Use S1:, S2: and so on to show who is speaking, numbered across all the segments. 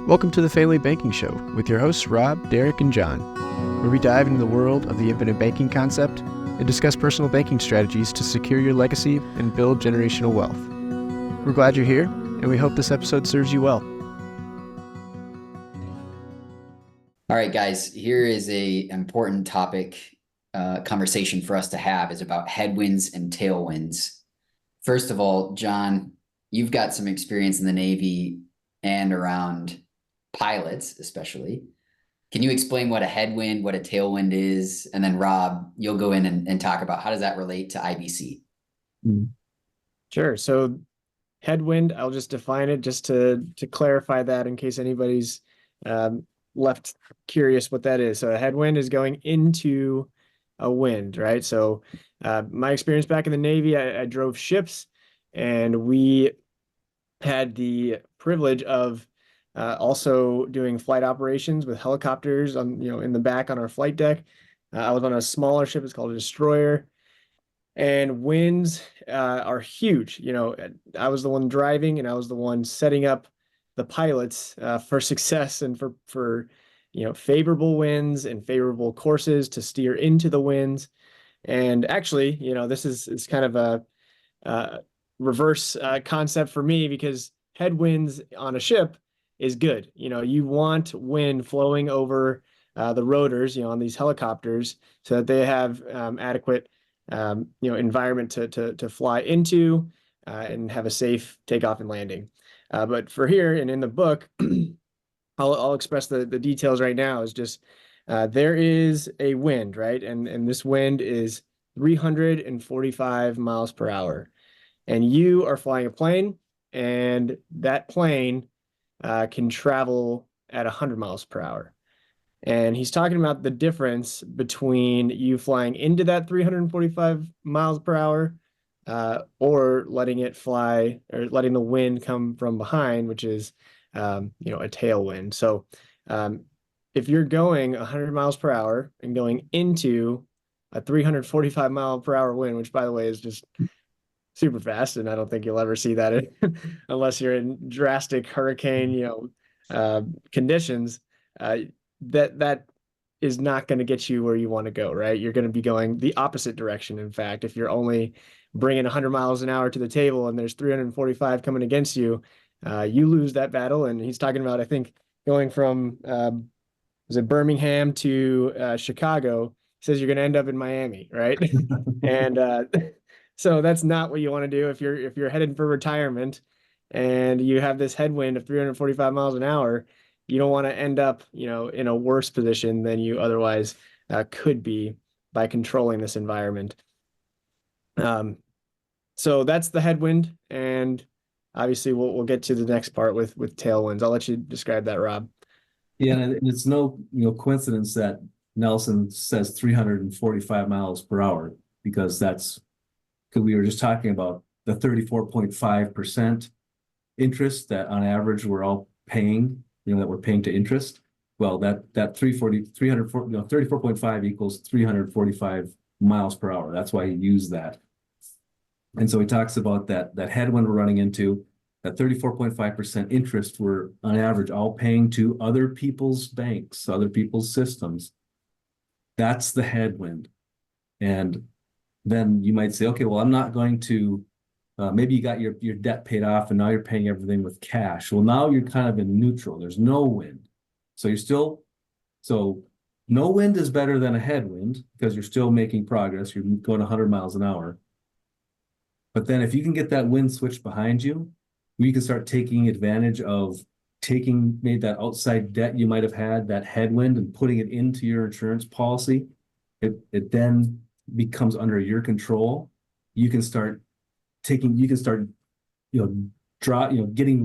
S1: Welcome to the Family Banking Show with your hosts Rob, Derek, and John, where we dive into the world of the infinite banking concept and discuss personal banking strategies to secure your legacy and build generational wealth. We're glad you're here, and we hope this episode serves you well.
S2: All right, guys, here is an important topic conversation for us to have is about headwinds and tailwinds. First of all, John, you've got some experience in the Navy and around pilots, especially. Can you explain what a headwind, what a tailwind is? And then Rob, you'll go in and talk about how does that relate to IBC?
S3: Sure. So headwind, I'll just define it just to clarify that in case anybody's left curious what that is. So a headwind is going into a wind, right? So my experience back in the Navy, I drove ships, and we had the privilege of also doing flight operations with helicopters on, in the back on our flight deck. I was on a smaller ship. It's called a destroyer. And winds are huge. I was the one driving, and I was the one setting up the pilots for success and for favorable winds and favorable courses to steer into the winds. And actually, this is kind of a reverse concept for me, because headwinds on a ship is good. You want wind flowing over the rotors, on these helicopters, so that they have adequate environment to fly into and have a safe takeoff and landing. But for here and in the book, I'll express the details right now. Is just there is a wind, right? And this wind is 345 miles per hour. And you are flying a plane, and that plane can travel at 100 miles per hour. And he's talking about the difference between you flying into that 345 miles per hour or letting it fly, or letting the wind come from behind, which is, a tailwind. So if you're going 100 miles per hour and going into a 345 mile per hour wind, which, by the way, is just super fast, and I don't think you'll ever see that unless you're in drastic hurricane, conditions, that is not going to get you where you want to go, right? You're going to be going the opposite direction. In fact, if you're only bringing 100 miles an hour to the table and there's 345 coming against you, you lose that battle. And he's talking about, I think, going from was it Birmingham to Chicago. He says you're going to end up in Miami, right? And so that's not what you want to do if you're headed for retirement and you have this headwind of 345 miles an hour. You don't want to end up, in a worse position than you otherwise could be by controlling this environment. So that's the headwind, and obviously we'll get to the next part with tailwinds. I'll let you describe that, Rob.
S4: Yeah, and it's no coincidence that Nelson says 345 miles per hour, because we were just talking about the 34.5% interest that on average we're all paying, that we're paying to interest. Well, that 34.5 equals 345 miles per hour. That's why he used that. And so he talks about that headwind we're running into, that 34.5% interest we're on average all paying to other people's banks, other people's systems. That's the headwind. And then you might say, okay, well, I'm not going to, maybe you got your debt paid off and now you're paying everything with cash. Well, now you're kind of in neutral. There's no wind. So no wind is better than a headwind, because you're still making progress. You're going 100 miles an hour. But then if you can get that wind switch behind you, you can start taking advantage of maybe that outside debt you might have had, that headwind, and putting it into your insurance policy. It then becomes under your control. You can start getting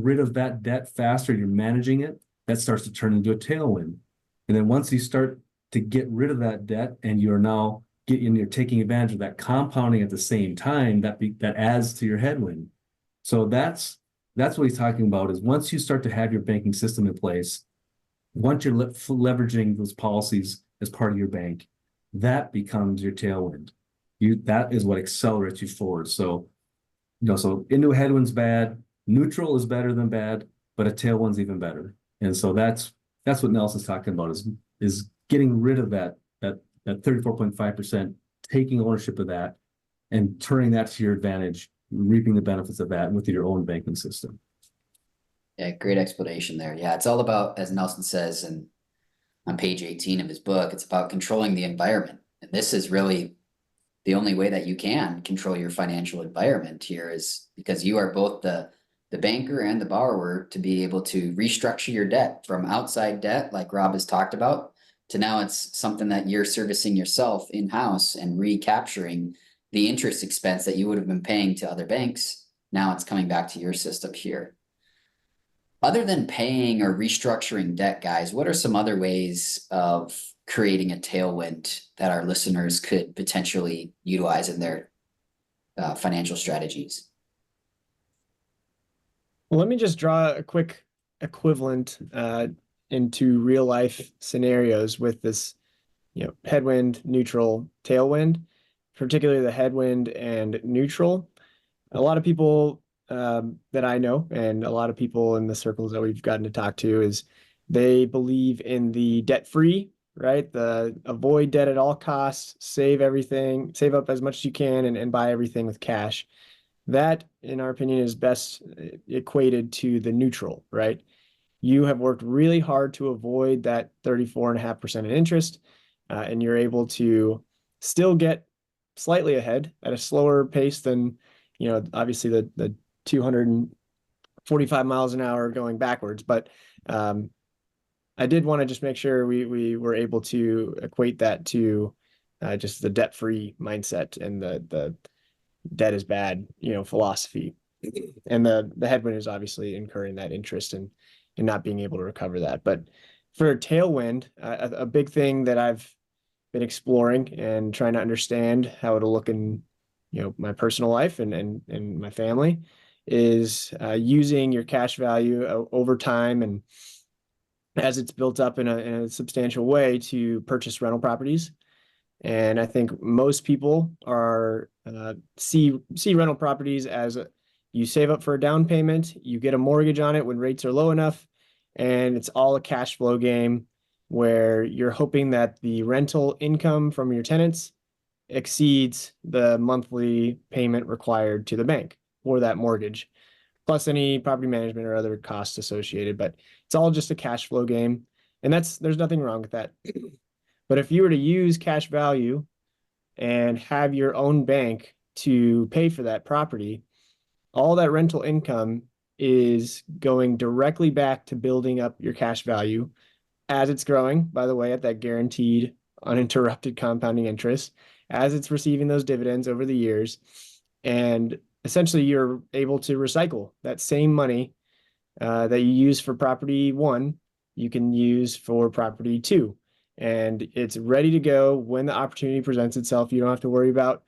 S4: rid of that debt faster. You're managing it. That starts to turn into a tailwind. And then once you start to get rid of that debt, and you're taking advantage of that compounding at the same time, that adds to your headwind. So that's what he's talking about, is once you start to have your banking system in place, once you're leveraging those policies as part of your bank, that becomes your tailwind. That is what accelerates you forward. So, so into a headwind's bad, neutral is better than bad, but a tailwind's even better. And so that's what Nelson's talking about is getting rid of that 34.5%, taking ownership of that and turning that to your advantage, reaping the benefits of that with your own banking system.
S2: Yeah, great explanation there. Yeah, it's all about, as Nelson says, and on page 18 of his book, it's about controlling the environment. And this is really the only way that you can control your financial environment here, is because you are both the banker and the borrower, to be able to restructure your debt from outside debt, like Rob has talked about, to now it's something that you're servicing yourself in-house and recapturing the interest expense that you would have been paying to other banks. Now it's coming back to your system here. Other than paying or restructuring debt, guys, what are some other ways of creating a tailwind that our listeners could potentially utilize in their financial strategies?
S3: Well, let me just draw a quick equivalent into real life scenarios with this, headwind, neutral, tailwind, particularly the headwind and neutral. A lot of people that I know, and a lot of people in the circles that we've gotten to talk to, is they believe in the debt-free, right? The avoid debt at all costs, save everything, save up as much as you can, and buy everything with cash. That, in our opinion, is best equated to the neutral, right? You have worked really hard to avoid that 34.5% in interest, and you're able to still get slightly ahead at a slower pace than, obviously the 245 miles an hour going backwards. But I did want to just make sure we were able to equate that to just the debt-free mindset and the debt is bad, philosophy. And the headwind is obviously incurring that interest and not being able to recover that. But for a tailwind, a big thing that I've been exploring and trying to understand how it'll look in, my personal life and my family, is using your cash value over time, and as it's built up in a substantial way, to purchase rental properties. And I think most people are see rental properties as you save up for a down payment, you get a mortgage on it when rates are low enough, and it's all a cash flow game where you're hoping that the rental income from your tenants exceeds the monthly payment required to the bank for that mortgage, plus any property management or other costs associated. But it's all just a cash flow game, and there's nothing wrong with that. But if you were to use cash value and have your own bank to pay for that property, all that rental income is going directly back to building up your cash value as it's growing, by the way, at that guaranteed, uninterrupted compounding interest, as it's receiving those dividends over the years. And essentially, you're able to recycle that same money that you use for property one, you can use for property two. And it's ready to go when the opportunity presents itself. You don't have to worry about,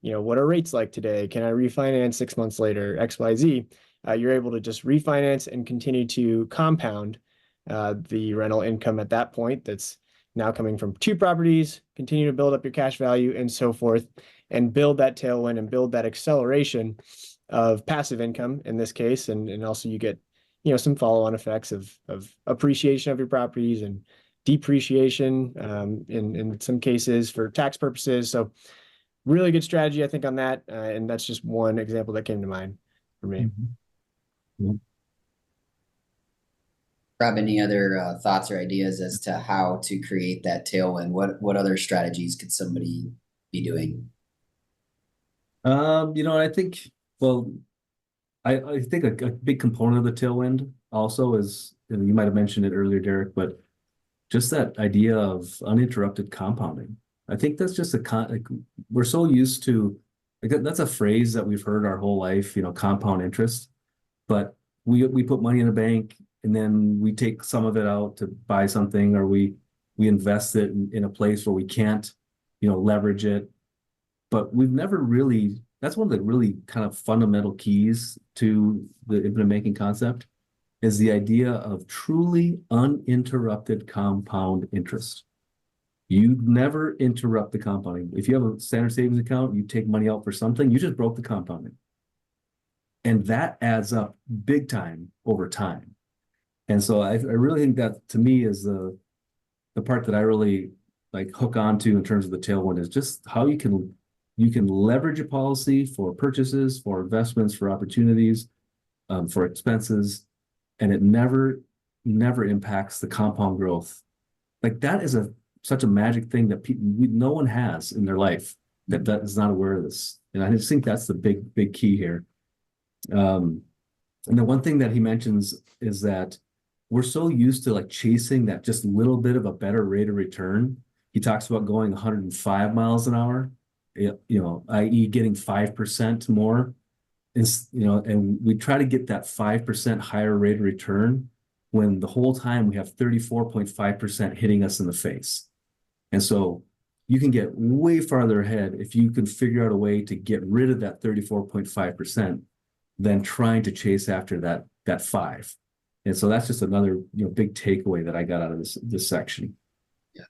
S3: what are rates like today? Can I refinance 6 months later? XYZ. You're able to just refinance and continue to compound the rental income at that point. That's now coming from two properties, continue to build up your cash value and so forth, and build that tailwind and build that acceleration of passive income in this case. And also you get, some follow-on effects of appreciation of your properties and depreciation in some cases for tax purposes. So really good strategy, I think, on that. And that's just one example that came to mind for me.
S4: Mm-hmm.
S2: Rob, any other thoughts or ideas as to how to create that tailwind? What other strategies could somebody be doing?
S4: I think, well, I think a big component of the tailwind also is, and you might have mentioned it earlier, Derek, but just that idea of uninterrupted compounding. I think that's just we're so used to, that's a phrase that we've heard our whole life, compound interest, but we put money in a bank and then we take some of it out to buy something, or we invest it in a place where we can't, leverage it. But we've never really, that's one of the really kind of fundamental keys to the infinite banking concept, is the idea of truly uninterrupted compound interest. You never interrupt the compounding. If you have a standard savings account, you take money out for something, you just broke the compounding. And that adds up big time over time. And so I really think that to me is the part that I really like hook onto in terms of the tailwind is just how you can leverage a policy for purchases, for investments, for opportunities, for expenses, and it never impacts the compound growth. Like that is such a magic thing that no one has in their life that is not aware of this. And I just think that's the big key here. And the one thing that he mentions is that we're so used to like chasing that just little bit of a better rate of return. He talks about going 105 miles an hour, i.e. getting 5% more. And we try to get that 5% higher rate of return when the whole time we have 34.5% hitting us in the face. And so you can get way farther ahead if you can figure out a way to get rid of that 34.5% than trying to chase after that 5. And so that's just another big takeaway that I got out of this section.
S2: Yeah,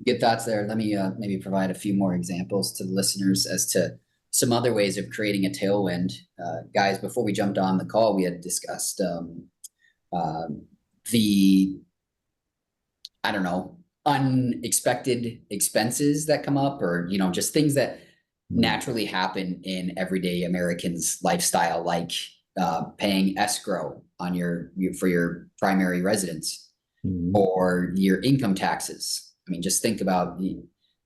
S2: good thoughts there. Let me maybe provide a few more examples to the listeners as to some other ways of creating a tailwind. Guys, before we jumped on the call, we had discussed the unexpected expenses that come up, or just things that naturally happen in everyday Americans' lifestyle, like paying escrow on for your primary residence, or your income taxes. I mean, just think about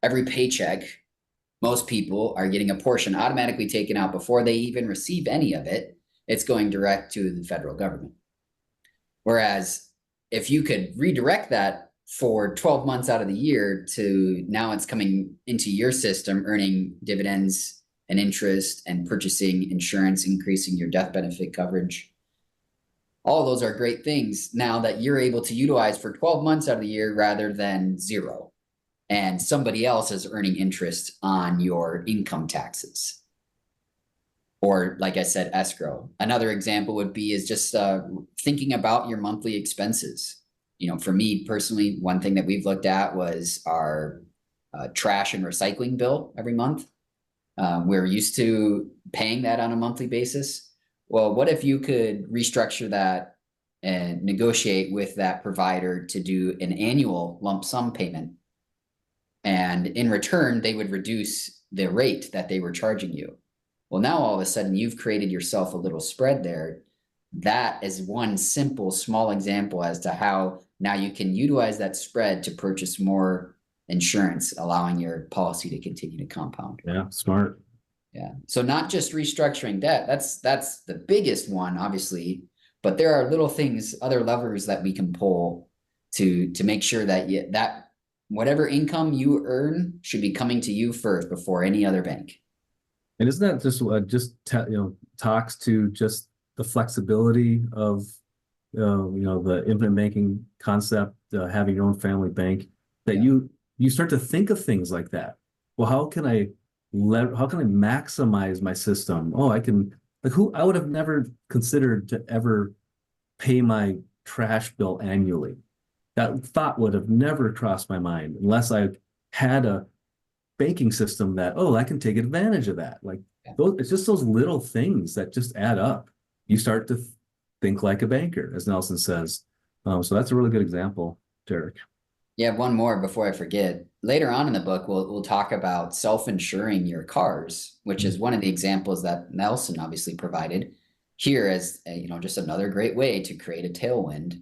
S2: every paycheck. Most people are getting a portion automatically taken out before they even receive any of it. It's going direct to the federal government. Whereas if you could redirect that for 12 months out of the year to now it's coming into your system, earning dividends and interest and purchasing insurance, increasing your death benefit coverage. All of those are great things now that you're able to utilize for 12 months out of the year rather than 0. And somebody else is earning interest on your income taxes. Or like I said, escrow. Another example would be is just thinking about your monthly expenses. For me personally, one thing that we've looked at was our trash and recycling bill every month. We're used to paying that on a monthly basis. Well, what if you could restructure that and negotiate with that provider to do an annual lump sum payment? And in return, they would reduce the rate that they were charging you. Well, now all of a sudden you've created yourself a little spread there. That is one simple, small example as to how now you can utilize that spread to purchase more insurance, allowing your policy to continue to compound.
S4: Yeah, smart.
S2: Yeah. So not just restructuring debt. That's the biggest one, obviously, but there are little things, other levers that we can pull to make sure that that whatever income you earn should be coming to you first before any other bank.
S4: And isn't that talks to just the flexibility of the infinite banking concept, having your own family bank, that you start to think of things like that. Well, how can I maximize my system? Oh, I can, I would have never considered to ever pay my trash bill annually. That thought would have never crossed my mind unless I had a banking system that, I can take advantage of that. It's just those little things that just add up. You start to think like a banker, as Nelson says. So that's a really good example, Derek.
S2: Yeah, one more before I forget. Later on in the book, we'll talk about self-insuring your cars, which is one of the examples that Nelson obviously provided here as just another great way to create a tailwind.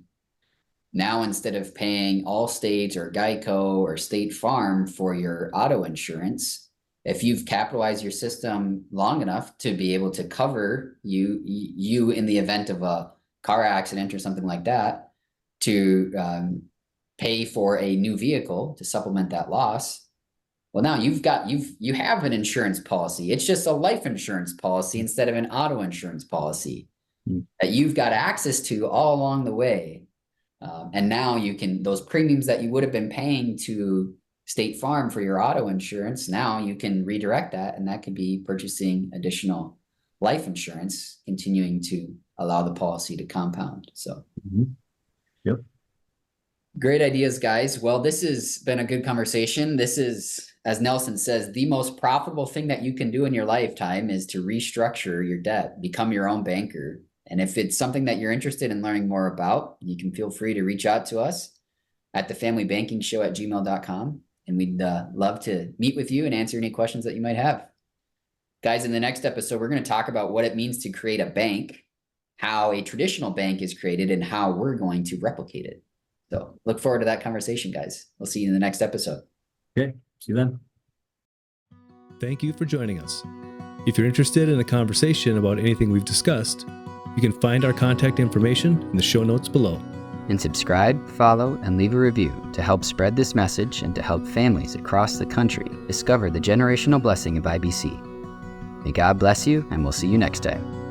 S2: Now, instead of paying Allstate or Geico or State Farm for your auto insurance, if you've capitalized your system long enough to be able to cover you in the event of a car accident or something like that, to pay for a new vehicle to supplement that loss, well, now you have an insurance policy. It's just a life insurance policy instead of an auto insurance policy that you've got access to all along the way. And now those premiums that you would have been paying to State Farm for your auto insurance, now you can redirect that, and that could be purchasing additional life insurance, continuing to allow the policy to compound. So,
S4: Yep.
S2: Great ideas, guys. Well, this has been a good conversation. This is, as Nelson says, the most profitable thing that you can do in your lifetime is to restructure your debt, become your own banker, And if it's something that you're interested in learning more about, you can feel free to reach out to us at thefamilybankingshow@gmail.com. And we'd love to meet with you and answer any questions that you might have. Guys, in the next episode, we're going to talk about what it means to create a bank, how a traditional bank is created, and how we're going to replicate it. So look forward to that conversation, guys. We'll see you in the next episode.
S4: Okay, see you then.
S5: Thank you for joining us. If you're interested in a conversation about anything we've discussed, you can find our contact information in the show notes below.
S6: And subscribe, follow, and leave a review to help spread this message and to help families across the country discover the generational blessing of IBC. May God bless you, and we'll see you next time.